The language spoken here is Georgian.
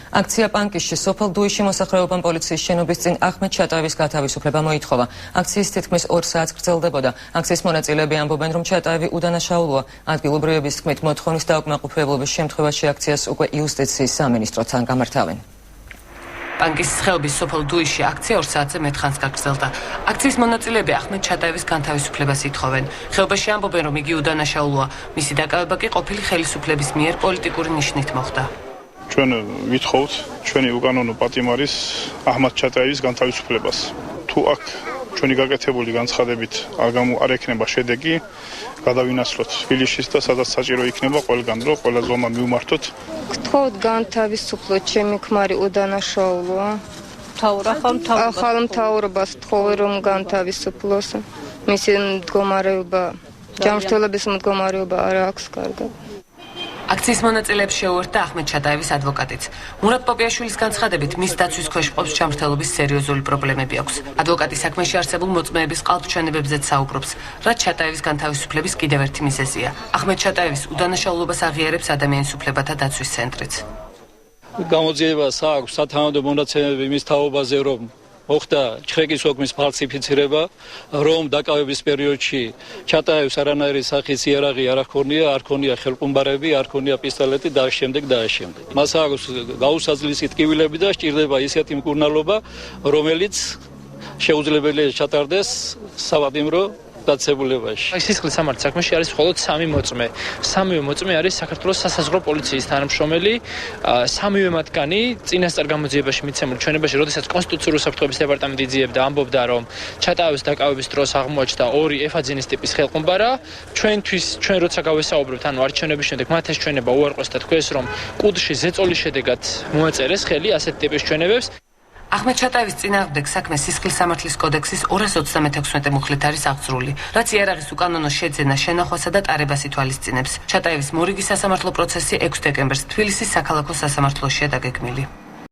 აქცია პანკისში სოფელ დუიში მოსახლეობამ პოლიციის შენობის წინ ახმედ ჩატაევის გათავისუფლება მოითხოვა. აქციის თითქმის 2 საათს გრძელდებოდა. აქციის მონაწილეები ამბობენ, რომ ჩატაევი უდანაშაულოა. ადგილობრივების თქმით, მოთხოვნის დაუკმაყოფილების შემთხვევაში აქციას უკვე იუსტიციის სამინისტროთან გამართავენ. პანკის ხეობის სოფელ დუიში აქცია 2 საათზე მეტ ხანს გაგრძელდა. აქციის მონაწილეები ახმედ ჩატაევის განთავისუფლებას ითხოვენ. ხეობაში ამბობენ, რომ იგი უდანაშაულოა. მისი დაკავება კი ყოფილი ხელისუფლების მიერ პოლიტიკური ნიშნით მოხდა. ჩვენ ვითხოვთ ჩვენი უკანონო პატიმარის ახმედ ჩატაევის განთავისუფლებას. თუ აქ ჩვენი გაკეთებული განცხადებით არ ექნება შედეგი, გადავინაცვლოთ თბილისში და სადაც საჭირო იქნება ყველგან, რომ ყველა ზომა მივმართოთ. გთხოვთ განთავისუფლოთ, ჩემი ქმარი უდანაშაულოა. ახალ მთავრობას გთხოვე, რომ განთავისუფლოს. მისი მდგომარეობა, ჯანმრთელობის მდგომარეობა არ აქვს კარგად. აქციის მონაწილეებს შეუერთდა ახმედ ჩატაევის ადვოკატიც. მურატ პოპიაშვილის განცხადებით, მის დაცვის ქვეშ მყოფს ჯანმრთელობის სერიოზული პრობლემები აქვს. ადვოკატი საქმეში არსებულ მოწმეების ყალბჩვენებებზეც საუბრობს, რაც ჩატაევის განთავისუფლების კიდევ ერთი მიზეზია. ახმედ ჩატაევის უდანაშაულობას აღიარებს ადამიანის უფლებათა დაცვის ცენტრიც. გამოძიებას აქვს სათანადო მონაცემები მის თაობაზე, რომ მოხდა ჩხეკის ოგმის ფალსიფიცირება, რომ დაკავების პერიოდში ჩატაევს არანაირი სახის იარაღი არ ჰქონია ხელყუმბარები, არ ჰქონია პისტოლეტი და შემდეგ. მას აქვს გაუსაძლისი ტკივილები და სჭირდება ისეთი მკურნალობა, რომელიც შეუძლებელია ჩატარდეს საპატიმრო დაწესებულებაში. სისხლის სამართლის საქმეში არის მხოლოდ 3 მოწმე. 3 მოწმე არის საქართველოს სასაზღვრო პოლიციის თანამშრომელი. 3 მათგანი წინასწარ გამოძიებაში მიცემულ ჩვენებაში, როდესაც კონსტიტუციური უსაფრთხოების დეპარტამენტი იძიებდა, ამბობდა, რომ ჩატაევის დაკავების დროს აღმოაჩნდა 2 ეფაძინის ტიპის ხელყუმბარა. ჩვენ როცა გავესაუბრებთ, ანუ არჩევნების შემდეგ მათ ეს ჩვენება უარყვეს და თქვეს, რომ კუდში ზეწოლის შედეგად მოაწერეს ხელი ასეთ ტიპის ჩვენებებს. ახმედ ჩატაევის წინააღმდეგ საქმე სისხლის სამართლის კოდექსის 236 მუხლით არის აღძრული, რაც იარაღის უკანონო შეძენა, შენახვასა და ტარებას ითვალისწინებს. ჩატაევის მორიგი სასამართლო პროცესი 6 დეკემბერს თბილისის საქალაქო სასამართლოშია დაგეგმილი.